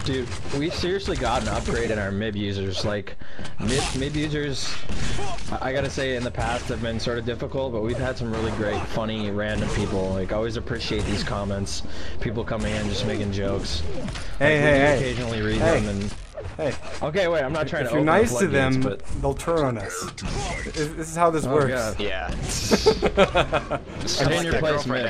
Dude, we seriously got an upgrade in our MIB users. Like, MIB users, I gotta say, in the past have been sort of difficult, but we've had some really great, funny, random people. Like, I always appreciate these comments. People coming in just making jokes. Hey. Occasionally read them and. Hey. Okay, wait. I'm not trying to. If you're nice to them, but they'll turn on us. This is how this works. God. Yeah. Stay in your place, man.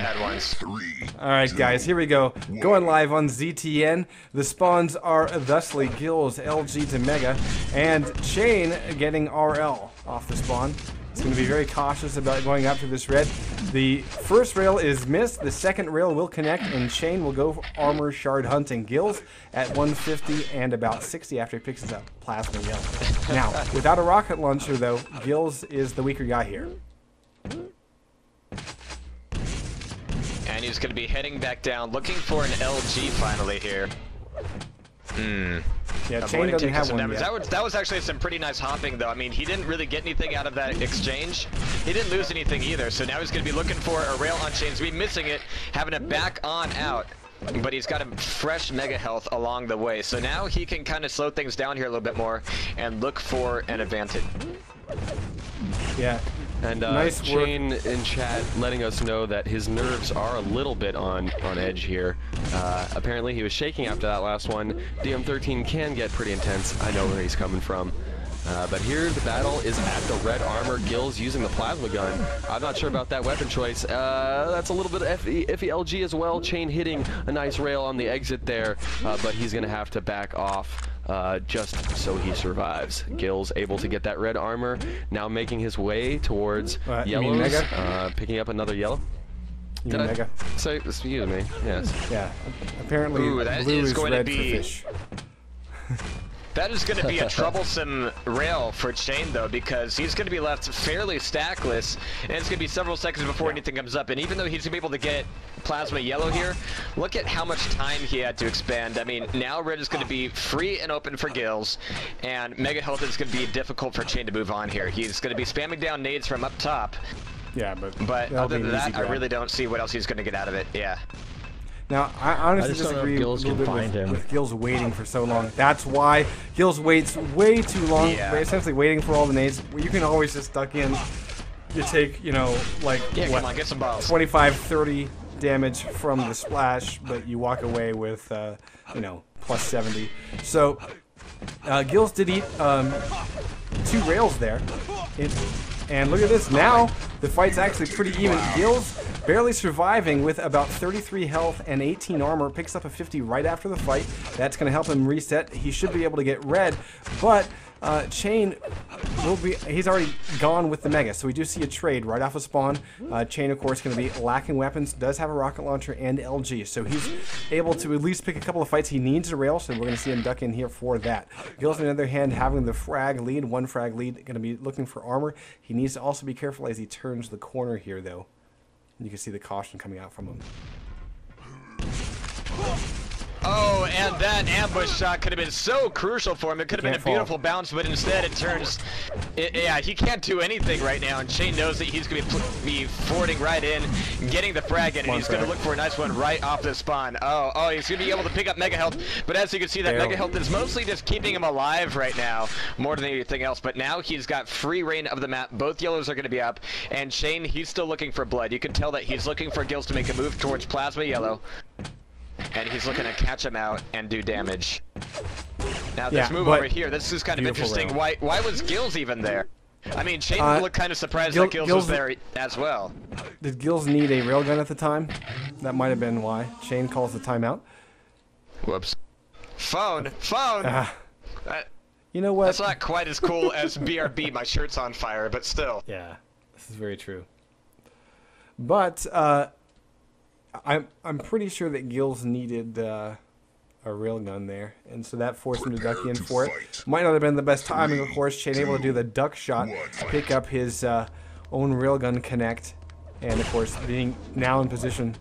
All right, guys, here we go. Going live on ZTN. The spawns are thusly Gills, LG to Mega, and Chain getting RL off the spawn. It's going to be very cautious about going after this red. The first rail is missed. The second rail will connect, and Chain will go for armor shard hunting. Gills at 150 and about 60 after he picks his up plasma yellow. Now, without a rocket launcher, though, Gills is the weaker guy here. And he's going to be heading back down, looking for an LG finally here. Yeah, Chain doesn't have one yet. That was actually some pretty nice hopping, though. I mean, he didn't really get anything out of that exchange. He didn't lose anything either, so now he's going to be looking for a rail on Chain's. Be missing it, having it back on out. But he's got a fresh mega health along the way, so now he can kind of slow things down here a little bit more and look for an advantage. Yeah. And nice Chain in chat letting us know that his nerves are a little bit on edge here. Apparently he was shaking after that last one. DM13 can get pretty intense. I know where he's coming from. But here the battle is at the red armor. Gills using the plasma gun. I'm not sure about that weapon choice. That's a little bit of iffy LG as well. Chain hitting a nice rail on the exit there, but he's going to have to back off. Just so he survives. Gills able to get that red armor, now making his way towards yellows, picking up another yellow. Mega. So, excuse me, yes. Yeah, apparently Ooh, that blue is going red to for be fish. That is going to be a troublesome rail for Chain, though, because he's going to be left fairly stackless, and it's going to be several seconds before anything comes up. And even though he's going to be able to get plasma yellow here, look at how much time he had to expend. I mean, now red is going to be free and open for Gills, and mega health is going to be difficult for Chain to move on here. He's going to be spamming down nades from up top. Yeah, but other than that, I really don't see what else he's going to get out of it. Yeah. Now, I honestly disagree a little bit with Gills waiting for so long. That's why Gills waits way too long, essentially waiting for all the nades. You can always just duck in. You take, you know, like, come on, get some balls. 25, 30 damage from the splash, but you walk away with, you know, plus 70. So, Gills did eat 2 rails there. And look at this, now the fight's actually pretty even. Gills barely surviving with about 33 health and 18 armor, picks up a 50 right after the fight. That's going to help him reset. He should be able to get red, but Chain will be, he's already gone with the Mega, so we do see a trade right off of spawn. Chain, of course, going to be lacking weapons, does have a rocket launcher and LG, so he's able to at least pick a couple of fights. He needs a rail, so we're going to see him duck in here for that. Gills, on the other hand, having the frag lead, 1 frag lead, going to be looking for armor. He needs to also be careful as he turns the corner here, though. You can see the caution coming out from him. Oh, and that ambush shot could have been so crucial for him. It could have been a beautiful bounce, but instead it turns... yeah, he can't do anything right now, and Chain knows that he's going to be forwarding right in, getting the frag in, and he's going to look for a nice one right off the spawn. Oh, he's going to be able to pick up Mega Health, but as you can see, that Mega Health is mostly just keeping him alive right now, more than anything else, but now he's got free reign of the map. Both yellows are going to be up, and Chain, he's still looking for blood. You can tell that he's looking for Gills to make a move towards plasma yellow. And he's looking to catch him out and do damage. Now this move over here, this is kind of interesting. Why was Gills even there? I mean, Chain looked kind of surprised that Gills was there as well. Did Gills need a railgun at the time? That might have been why. Chain calls the timeout. Whoops. Phone! You know what? That's not quite as cool as BRB, my shirt's on fire, but still. Yeah, this is very true. But, I'm pretty sure that Gills needed a railgun there, and so that forced him to duck in for it. Might not have been the best timing, of course. Chain able to do the duck shot, pick up his own railgun connect, and of course being now in position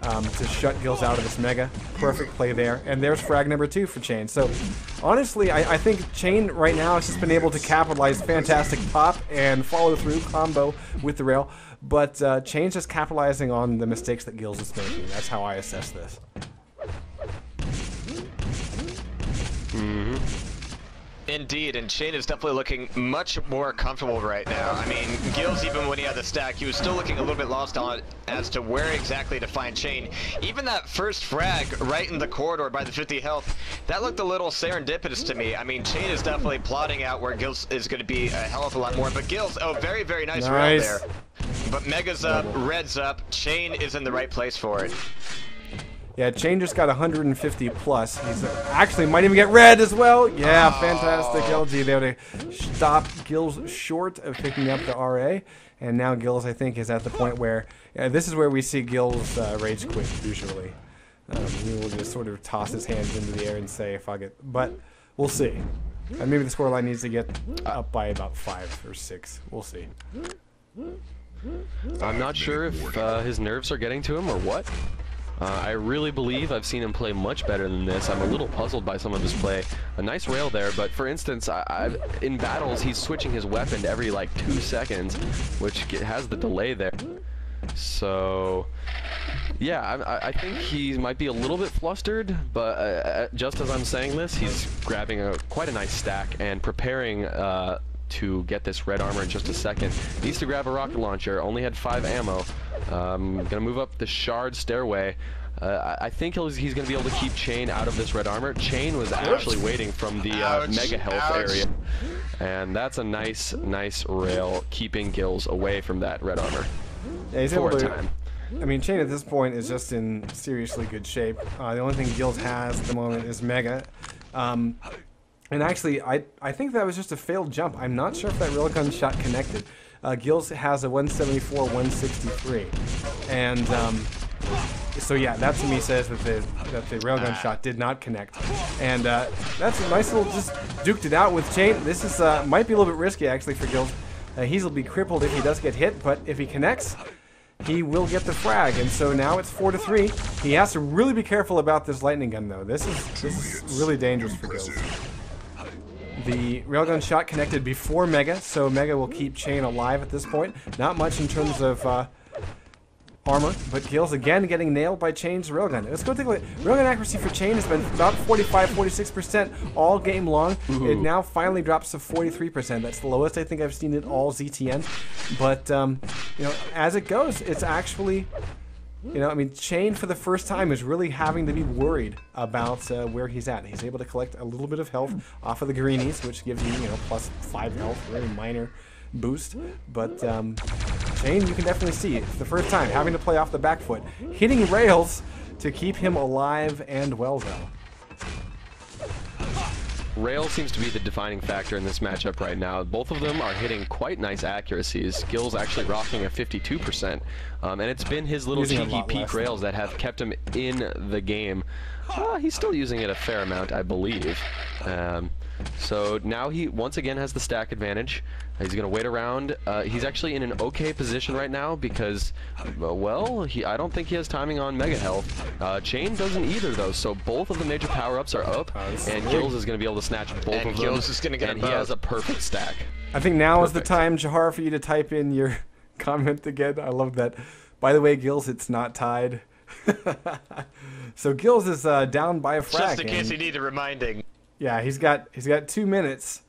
to shut Gills out of this Mega. Perfect play there, and there's frag number 2 for Chain. So honestly, I think Chain right now has just been able to capitalize fantastic pop and follow through combo with the rail. But Chain's just capitalizing on the mistakes that Gills is making. That's how I assess this. Indeed, and Chain is definitely looking much more comfortable right now. I mean, Gills, even when he had the stack, he was still looking a little bit lost on as to where exactly to find Chain. Even that first frag right in the corridor by the 50 health, that looked a little serendipitous to me. I mean, Chain is definitely plotting out where Gills is going to be a hell of a lot more, but Gills, oh, very, very nice round there. But Mega's up, Red's up, Chain is in the right place for it. Yeah, Chain just got 150 plus. He's actually might even get red as well. Yeah, fantastic LG there to stop Gills short of picking up the RA. And now Gills, I think, is at the point where this is where we see Gills rage quit usually. He will just sort of toss his hands into the air and say, "Fuck it." But we'll see. Maybe the scoreline needs to get up by about 5 or 6. We'll see. I'm not sure if his nerves are getting to him or what. I really believe I've seen him play much better than this. I'm a little puzzled by some of his play. A nice rail there, but for instance, in battles, he's switching his weapon every like 2 seconds, which has the delay there. So, yeah, I think he might be a little bit flustered, but just as I'm saying this, he's grabbing quite a nice stack and preparing to get this red armor in just a second. Needs to grab a rocket launcher, only had 5 ammo. Gonna move up the shard stairway. I think he's gonna be able to keep Chain out of this red armor. Chain was actually waiting from the mega health area. And that's a nice rail, keeping Gills away from that red armor. Yeah, he's for able a to, time. I mean, Chain at this point is just in seriously good shape. The only thing Gills has at the moment is Mega. And actually, I think that was just a failed jump. I'm not sure if that railgun shot connected. Gills has a 174, 163. And so yeah, that to me says that the railgun shot did not connect. And that's a nice little, just duked it out with Chain. This is might be a little bit risky actually for Gills. He'll be crippled if he does get hit, but if he connects, he will get the frag. And so now it's 4-3. He has to really be careful about this lightning gun though. This is really dangerous for Gills. The railgun shot connected before Mega, so Mega will keep Chain alive at this point. Not much in terms of armor, but Gills again getting nailed by Chain's railgun. Let's go take a look. Railgun accuracy for Chain has been about 45-46% all game long. It now finally drops to 43%. That's the lowest I think I've seen it all ZTN. But you know, as it goes, it's actually, you know, I mean, Chain for the first time is really having to be worried about where he's at. He's able to collect a little bit of health off of the greenies, which gives you, you know, plus 5 health, very minor boost. But Chain, you can definitely see it. It's the first time having to play off the back foot, hitting rails to keep him alive and well, though. Rail seems to be the defining factor in this matchup right now. Both of them are hitting quite nice accuracies. Gills actually rocking a 52%. And it's been his little cheeky peak rails that have kept him in the game. He's still using it a fair amount, I believe. So now he once again has the stack advantage. He's going to wait around. He's actually in an okay position right now because, well, I don't think he has timing on Mega Health. Chain doesn't either, though, so both of the major power-ups are up, and Gills is going to be able to snatch both of them, Gills is gonna get and he has a perfect stack. I think now is the time, Jahar, for you to type in your comment again. I love that. By the way, Gills, it's not tied. So Gills is down by a frag. Just in case he needed reminding. Yeah, he's got 2 minutes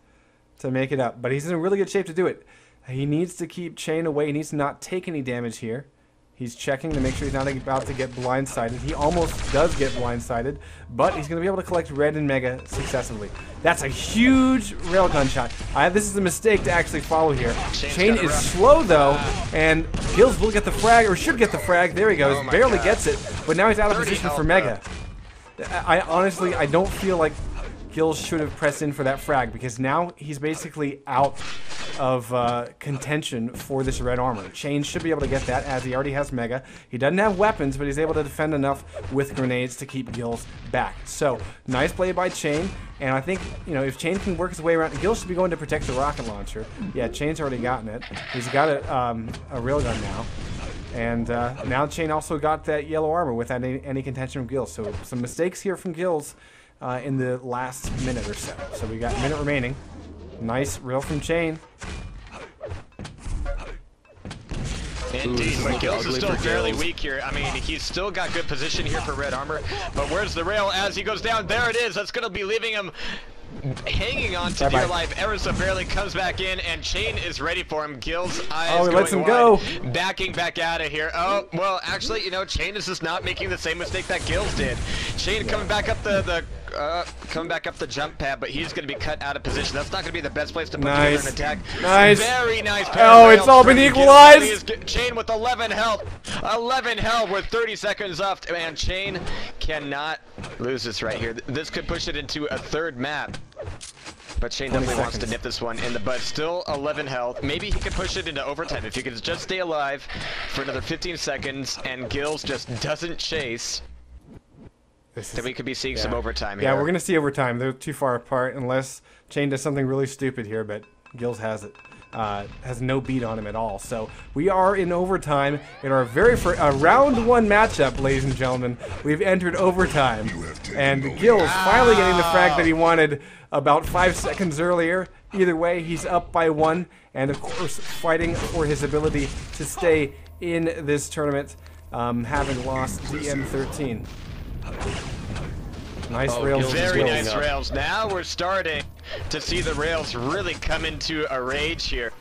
to make it up, but he's in really good shape to do it. He needs to keep Chain away. He needs to not take any damage here. He's checking to make sure he's not about to get blindsided. He almost does get blindsided, but he's going to be able to collect red and mega successively. That's a huge railgun shot. This is a mistake to actually follow here. Chain is slow though, and Gills will get the frag, or should get the frag. There he goes. Barely gets it, but now he's out of position for mega. Honestly, I don't feel like Gills should have pressed in for that frag because now he's basically out of contention for this red armor. Chain should be able to get that as he already has mega. He doesn't have weapons, but he's able to defend enough with grenades to keep Gills back. So nice play by Chain, and I think, you know, if Chain can work his way around, Gills should be going to protect the rocket launcher. Yeah, Chain's already gotten it. He's got a railgun now. And now Chain also got that yellow armor without any contention from Gills. So some mistakes here from Gills in the last minute or so. So we got a minute remaining. Nice rail from Chain. Indeed, but Gills is still fairly weak here. I mean, he's still got good position here for red armor, but where's the rail as he goes down? There it is. That's going to be leaving him hanging on to dear life ever so barely, comes back in, and Chain is ready for him. Gill's eyes he lets him go. Backing back out of here. Oh, well, actually, you know, Chain is just not making the same mistake that Gill's did. Chain coming back up coming back up the jump pad, but he's going to be cut out of position. That's not going to be the best place to put together an attack. Nice. Very nice. Oh, it's all been equalized. Chain with 11 health. 11 health with 30 seconds left. Man, Chain cannot lose this right here. This could push it into a third map. But Chain definitely wants to nip this one in the bud. Still 11 health. Maybe he can push it into overtime if he can just stay alive for another 15 seconds and Gills just doesn't chase. Then we could be seeing some overtime here. Yeah, we're going to see overtime. They're too far apart unless Chain does something really stupid here, but Gills has it. Has no beat on him at all. So we are in overtime in our very first round one matchup, ladies and gentlemen. We've entered overtime, and Gills finally getting the frag that he wanted about 5 seconds earlier. Either way, he's up by 1, and of course fighting for his ability to stay in this tournament, having lost DM13. Nice rails. Very nice rails. Now we're starting to see the rails really come into a rage here.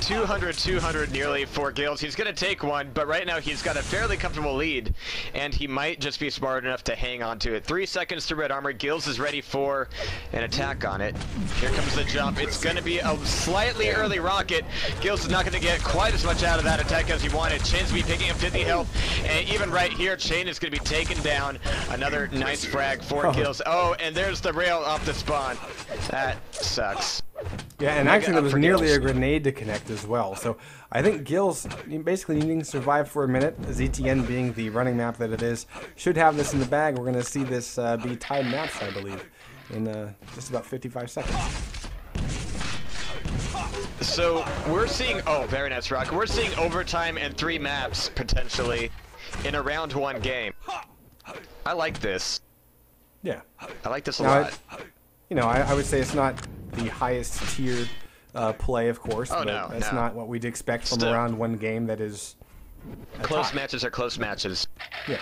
200 nearly for Gills. He's going to take one, but right now he's got a fairly comfortable lead, and he might just be smart enough to hang on to it. 3 seconds to red armor. Gills is ready for an attack on it. Here comes the jump. It's going to be a slightly early rocket. Gills is not going to get quite as much out of that attack as he wanted. Chain's going to be picking up 50 health, and even right here, Chain is going to be taken down. Another nice frag for Gills. Oh, and there's the rail off the spawn. That sucks. Yeah, and actually there was nearly a grenade to connect as well. So I think Gills, basically needing to survive for a minute, ZTN being the running map that it is, should have this in the bag. We're going to see this be tied maps, I believe, in just about 55 seconds. So we're seeing, oh, very nice rock. We're seeing overtime and 3 maps, potentially, in a round 1 game. I like this. Yeah. I like this a lot. You know, I would say it's not the highest tier play, of course, but that's not what we'd expect from a round 1 game that is close matches are close matches. Yeah.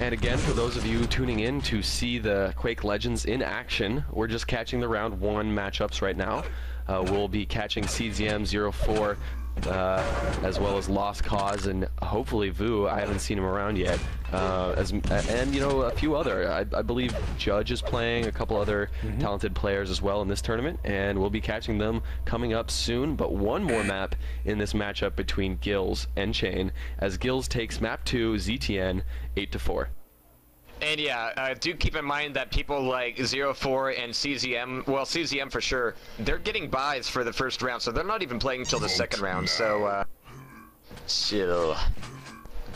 And again, for those of you tuning in to see the Quake Legends in action, we're just catching the round 1 matchups right now. We'll be catching CZM 04 as well as Lost Cause and hopefully Vu. I haven't seen him around yet. And you know, a few other. I believe Judge is playing, a couple other talented players as well in this tournament, and we'll be catching them coming up soon. But one more map in this matchup between Gills and Chain, as Gills takes map 2, ZTN 8-4. And yeah, do keep in mind that people like 04 and CZM, well, CZM for sure, they're getting buys for the first round, so they're not even playing until the second round, so, chill.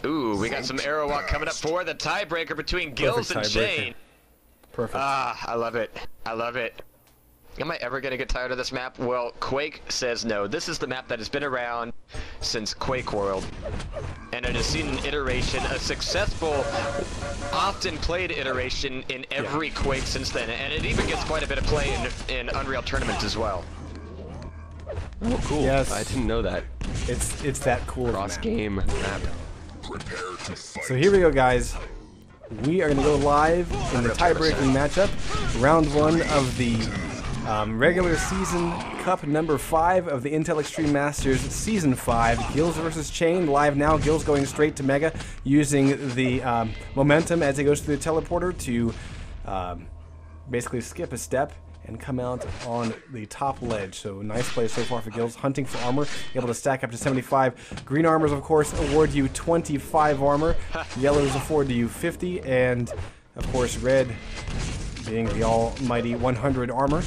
Ooh, we got some arrow walk coming up for the tiebreaker between Gills and Chain. Perfect. Ah, I love it. I love it. Am I ever going to get tired of this map? Well, Quake says no. This is the map that has been around since Quake World. And it has seen an iteration, a successful, often played iteration in every Quake since then. And it even gets quite a bit of play in Unreal tournaments as well. Oh, cool. Yes. I didn't know that. It's that cool Cross-game map. So here we go, guys. We are going to go live in the tie-breaking matchup. Round 1 of the regular season cup number 5 of the Intel Extreme Masters Season 5. Gills versus Chain, live now. Gills going straight to Mega, using the momentum as he goes through the teleporter to basically skip a step and come out on the top ledge. So nice play so far for Gills, hunting for armor, able to stack up to 75. Green armors, of course, award you 25 armor. Yellows afford you 50, and of course red being the almighty 100 armor.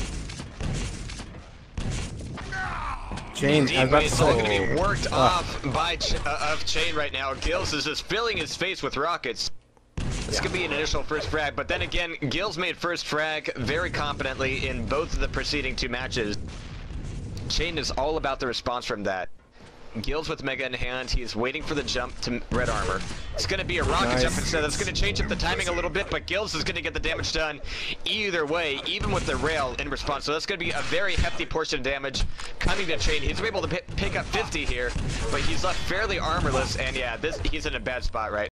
Chain, it's all going to be worked off by Chain right now. Gills is just filling his face with rockets. This could be an initial first frag, but then again, Gills made first frag very competently in both of the preceding 2 matches. Chain is all about the response from that. Gills with Mega in hand, he is waiting for the jump to red armor. It's going to be a rocket jump instead. That's going to change up the timing a little bit, but Gills is going to get the damage done either way, even with the rail in response. So that's going to be a very hefty portion of damage coming to Chain. He's able to pick up 50 here, but he's left fairly armorless, and yeah, he's in a bad spot right